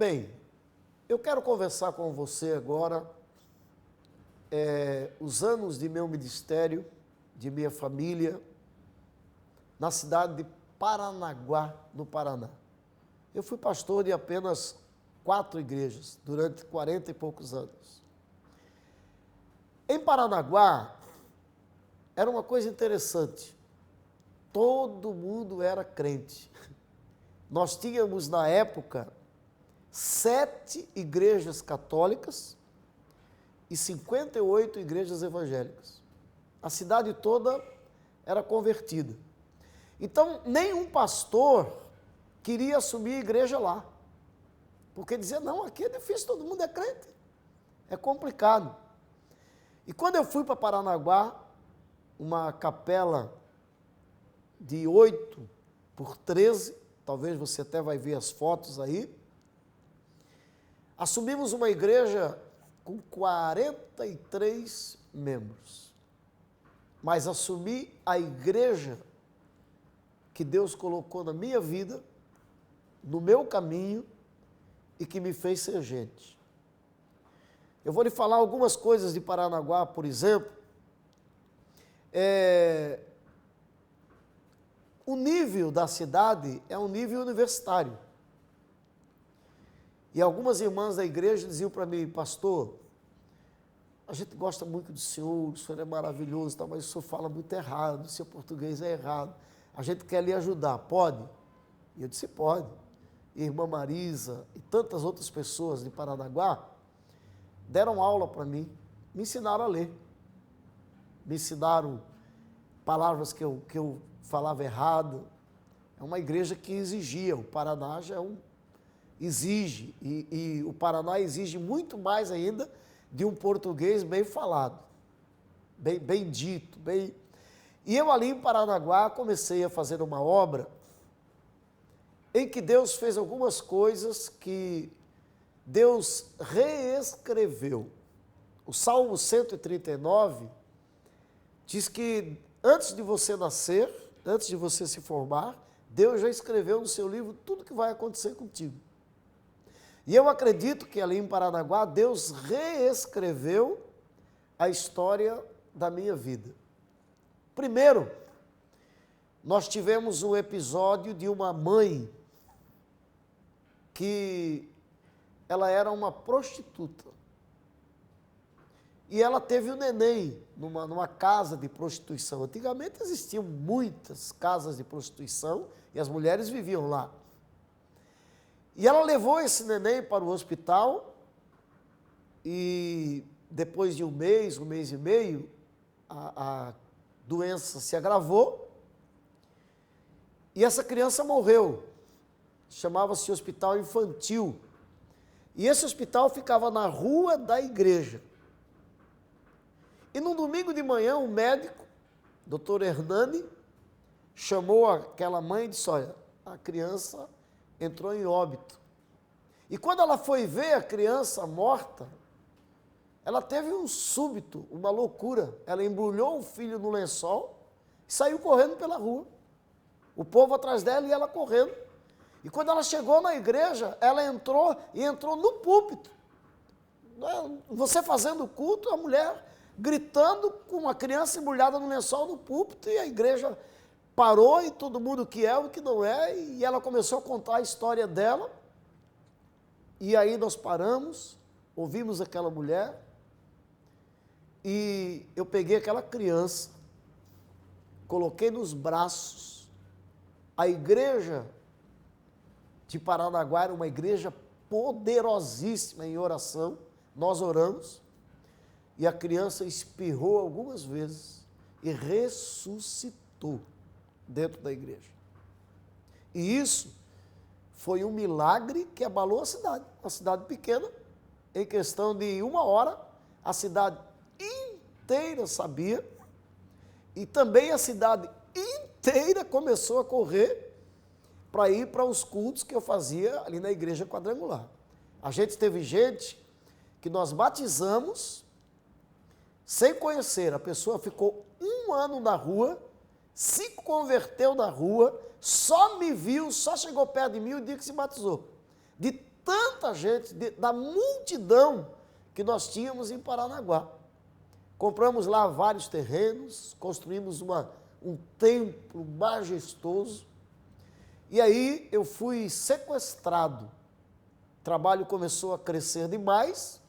Bem, eu quero conversar com você agora os anos de meu ministério, de minha família, na cidade de Paranaguá, no Paraná. Eu fui pastor de apenas 4 igrejas, durante 40 e poucos anos. Em Paranaguá, era uma coisa interessante, todo mundo era crente. Nós tínhamos, na época, 7 igrejas católicas e 58 igrejas evangélicas. A cidade toda era convertida. Então, nenhum pastor queria assumir a igreja lá, porque dizia, não, aqui é difícil, todo mundo é crente, é complicado. E quando eu fui para Paranaguá, uma capela de 8 por 13, talvez você até vai ver as fotos aí, assumimos uma igreja com 43 membros, mas assumi a igreja que Deus colocou na minha vida, no meu caminho e que me fez ser gente. Eu vou lhe falar algumas coisas de Paranaguá, por exemplo. O nível da cidade é um nível universitário. E algumas irmãs da igreja diziam para mim, pastor, a gente gosta muito do senhor é maravilhoso, tá, mas o senhor fala muito errado, o seu português é errado, a gente quer lhe ajudar, pode? E eu disse, pode. E a irmã Marisa e tantas outras pessoas de Paranaguá deram aula para mim, me ensinaram a ler, me ensinaram palavras que eu falava errado. É uma igreja que exigia, o Paraná já exige, e o Paraná exige muito mais ainda de um português bem falado, bem dito, bem... E eu ali em Paranaguá comecei a fazer uma obra em que Deus fez algumas coisas que Deus reescreveu. O Salmo 139 diz que antes de você nascer, antes de você se formar, Deus já escreveu no seu livro tudo que vai acontecer contigo. E eu acredito que ali em Paranaguá, Deus reescreveu a história da minha vida. Primeiro, nós tivemos um episódio de uma mãe que ela era uma prostituta. E ela teve um neném numa casa de prostituição. Antigamente existiam muitas casas de prostituição e as mulheres viviam lá. E ela levou esse neném para o hospital e depois de um mês e meio, a doença se agravou e essa criança morreu. Chamava-se Hospital Infantil. E esse hospital ficava na rua da igreja. E no domingo de manhã, um médico, doutor Hernani, chamou aquela mãe e disse, olha, a criança entrou em óbito. E quando ela foi ver a criança morta, ela teve um súbito, uma loucura. Ela embrulhou o filho no lençol e saiu correndo pela rua. O povo atrás dela e ela correndo. E quando ela chegou na igreja, ela entrou no púlpito. Você fazendo culto, a mulher gritando com uma criança embrulhada no lençol no púlpito, e a igreja parou e todo mundo que é e que não é, e ela começou a contar a história dela. E aí nós paramos, ouvimos aquela mulher, e eu peguei aquela criança, coloquei nos braços. A igreja de Paranaguá era uma igreja poderosíssima em oração. Nós oramos e a criança espirrou algumas vezes e ressuscitou dentro da igreja. E isso foi um milagre que abalou a cidade. Uma cidade pequena, em questão de 1 hora, a cidade inteira sabia, e também a cidade inteira começou a correr para ir para os cultos que eu fazia ali na igreja quadrangular. A gente teve gente que nós batizamos sem conhecer, a pessoa ficou 1 ano na rua, se converteu na rua, só me viu, só chegou perto de mim o dia que se batizou. De tanta gente, da multidão que nós tínhamos em Paranaguá. Compramos lá vários terrenos, construímos um templo majestoso, e aí eu fui sequestrado. O trabalho começou a crescer demais,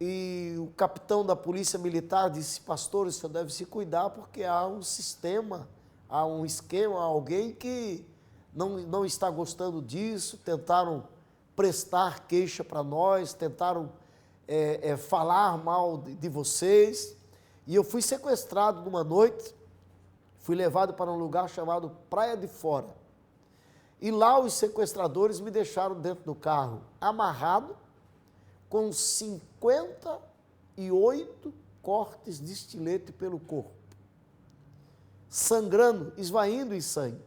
e o capitão da polícia militar disse: pastor, o senhor deve se cuidar, porque há um sistema, há um esquema, há alguém que não está gostando disso. Tentaram prestar queixa para nós, tentaram falar mal de vocês, e eu fui sequestrado numa noite, fui levado para um lugar chamado Praia de Fora, e lá os sequestradores me deixaram dentro do carro, amarrado, com 58 cortes de estilete pelo corpo, sangrando, esvaindo em sangue.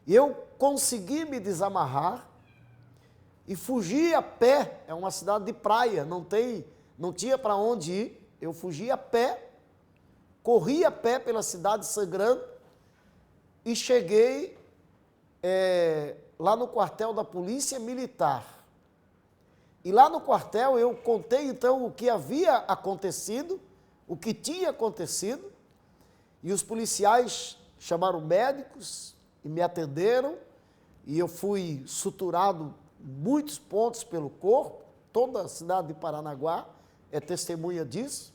E eu consegui me desamarrar e fugi a pé. É uma cidade de praia, não tinha para onde ir. Eu fugi a pé, corri a pé pela cidade sangrando e cheguei lá no quartel da Polícia Militar. E lá no quartel eu contei então o que havia acontecido, o que tinha acontecido, e os policiais chamaram médicos e me atenderam, e eu fui suturado muitos pontos pelo corpo. Toda a cidade de Paranaguá é testemunha disso.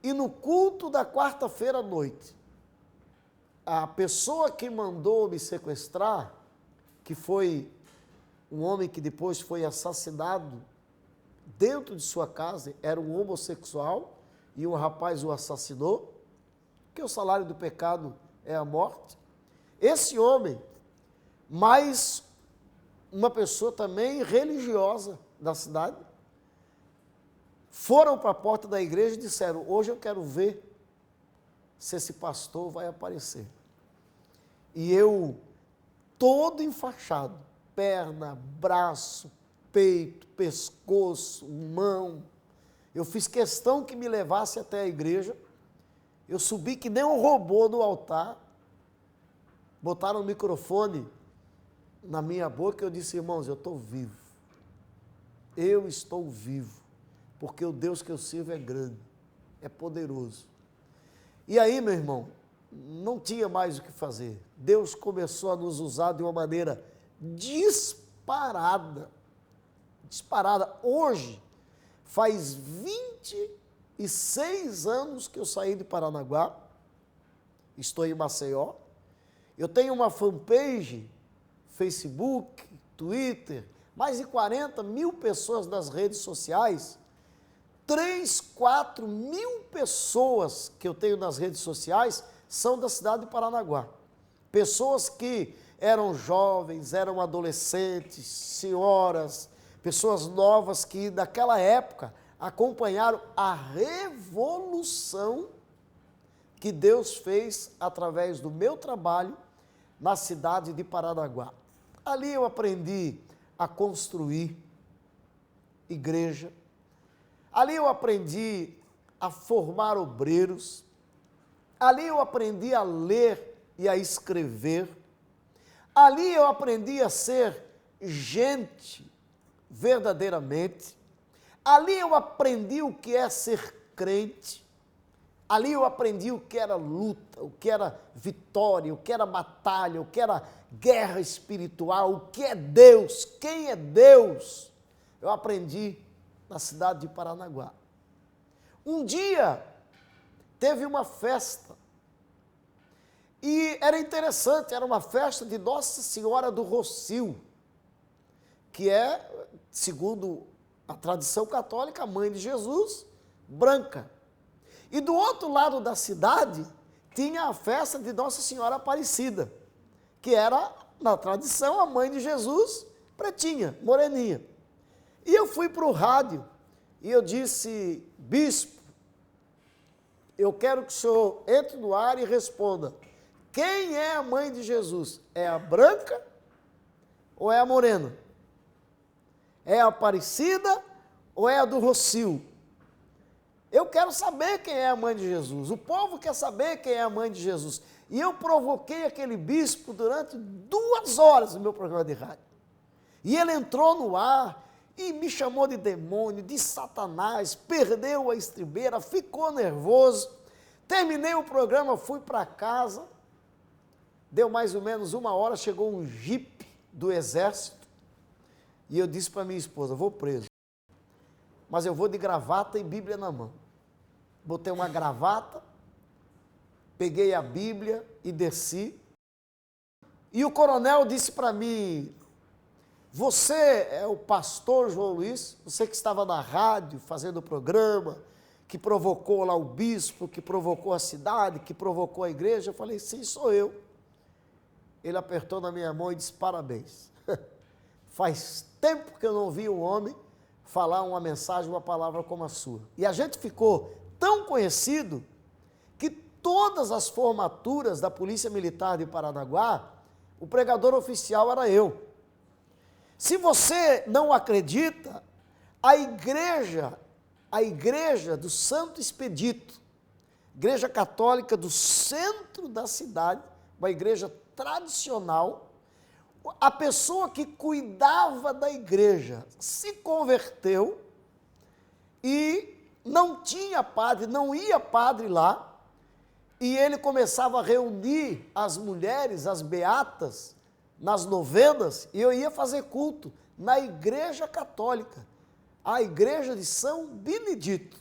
E no culto da quarta-feira à noite, a pessoa que mandou me sequestrar, que foi um homem que depois foi assassinado dentro de sua casa, era um homossexual, e um rapaz o assassinou, porque o salário do pecado é a morte. Esse homem, mais uma pessoa também religiosa da cidade, foram para a porta da igreja e disseram: hoje eu quero ver se esse pastor vai aparecer. E eu, todo enfaixado, perna, braço, peito, pescoço, mão, eu fiz questão que me levasse até a igreja. Eu subi que nem um robô no altar, botaram o microfone na minha boca e eu disse: irmãos, eu estou vivo. Eu estou vivo, porque o Deus que eu sirvo é grande, é poderoso. E aí, meu irmão, não tinha mais o que fazer. Deus começou a nos usar de uma maneira disparada. Hoje, faz 26 anos que eu saí de Paranaguá, estou em Maceió. Eu tenho uma fanpage, Facebook, Twitter, mais de 40 mil pessoas nas redes sociais, 3, 4 mil pessoas que eu tenho nas redes sociais são da cidade de Paranaguá. Pessoas que eram jovens, eram adolescentes, senhoras, pessoas novas que naquela época acompanharam a revolução que Deus fez através do meu trabalho na cidade de Paranaguá. Ali eu aprendi a construir igreja, ali eu aprendi a formar obreiros, ali eu aprendi a ler e a escrever, ali eu aprendi a ser gente verdadeiramente, ali eu aprendi o que é ser crente, ali eu aprendi o que era luta, o que era vitória, o que era batalha, o que era guerra espiritual, o que é Deus, quem é Deus. Eu aprendi na cidade de Paranaguá. Um dia teve uma festa e era interessante, era uma festa de Nossa Senhora do Rocio, que é, segundo a tradição católica, a mãe de Jesus, branca. E do outro lado da cidade tinha a festa de Nossa Senhora Aparecida, que era, na tradição, a mãe de Jesus, pretinha, moreninha. E eu fui para o rádio e eu disse: bispo, eu quero que o senhor entre no ar e responda: quem é a mãe de Jesus? É a branca ou é a morena? É a Aparecida ou é a do Rocio? Eu quero saber quem é a mãe de Jesus. O povo quer saber quem é a mãe de Jesus. E eu provoquei aquele bispo durante 2 horas no meu programa de rádio. E ele entrou no ar e me chamou de demônio, de Satanás, perdeu a estribeira, ficou nervoso. Terminei o programa, fui para casa, deu mais ou menos 1 hora, chegou um jipe do exército e eu disse para minha esposa, vou preso, mas eu vou de gravata e Bíblia na mão. Botei uma gravata, peguei a Bíblia e desci. E o coronel disse para mim, você é o pastor João Luiz, você que estava na rádio fazendo o programa, que provocou lá o bispo, que provocou a cidade, que provocou a igreja. Eu falei, sim, sou eu. Ele apertou na minha mão e disse, parabéns. Faz tempo que eu não vi um homem falar uma mensagem, uma palavra como a sua. E a gente ficou tão conhecido que todas as formaturas da Polícia Militar de Paranaguá, o pregador oficial era eu. Se você não acredita, a igreja do Santo Expedito, igreja católica do centro da cidade, uma igreja tradicional, a pessoa que cuidava da igreja se converteu e não tinha padre, não ia padre lá, e ele começava a reunir as mulheres, as beatas, nas novenas, e eu ia fazer culto na igreja católica, a igreja de São Benedito,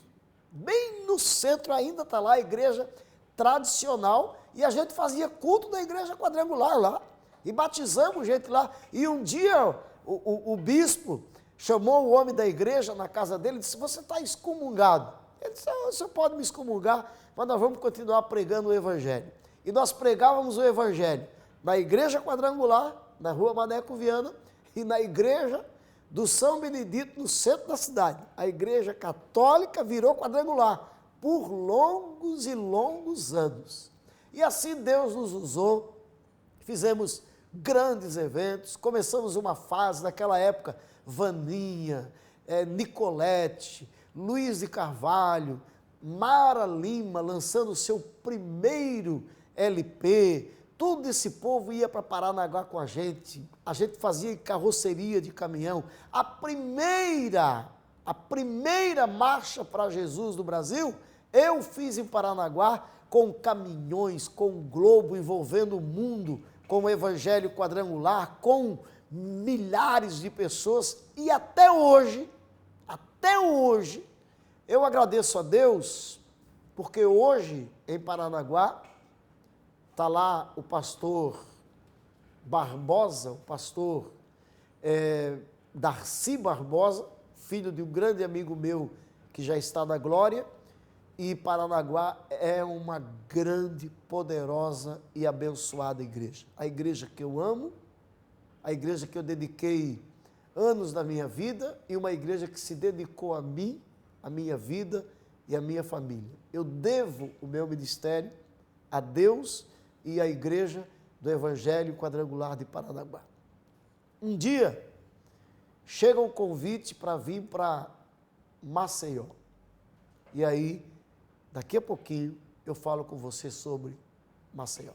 bem no centro ainda está lá a igreja tradicional, e a gente fazia culto na igreja quadrangular lá, e batizamos gente lá, e um dia o bispo chamou o homem da igreja na casa dele e disse, você está excomungado. Ele disse, o senhor pode me excomungar, mas nós vamos continuar pregando o evangelho. E nós pregávamos o evangelho na igreja quadrangular, na rua Maneco Viana, e na igreja do São Benedito, no centro da cidade. A igreja católica virou quadrangular por longos e longos anos. E assim Deus nos usou, fizemos grandes eventos, começamos uma fase, naquela época, Vaninha, Nicolete, Luiz de Carvalho, Mara Lima, lançando o seu primeiro LP, todo esse povo ia para Paranaguá com a gente fazia carroceria de caminhão. A primeira marcha para Jesus do Brasil, eu fiz em Paranaguá com caminhões, com um globo envolvendo o mundo, com o evangelho quadrangular, com milhares de pessoas, e até hoje, eu agradeço a Deus, porque hoje, em Paranaguá, está lá o pastor Barbosa, o pastor Darcy Barbosa, filho de um grande amigo meu que já está na glória, e Paranaguá é uma grande, poderosa e abençoada igreja. A igreja que eu amo, a igreja que eu dediquei anos da minha vida e uma igreja que se dedicou a mim, a minha vida e a minha família. Eu devo o meu ministério a Deus e à igreja do Evangelho Quadrangular de Paranaguá. Um dia, chega um convite para vir para Maceió. E aí, daqui a pouquinho, eu falo com você sobre Maceió.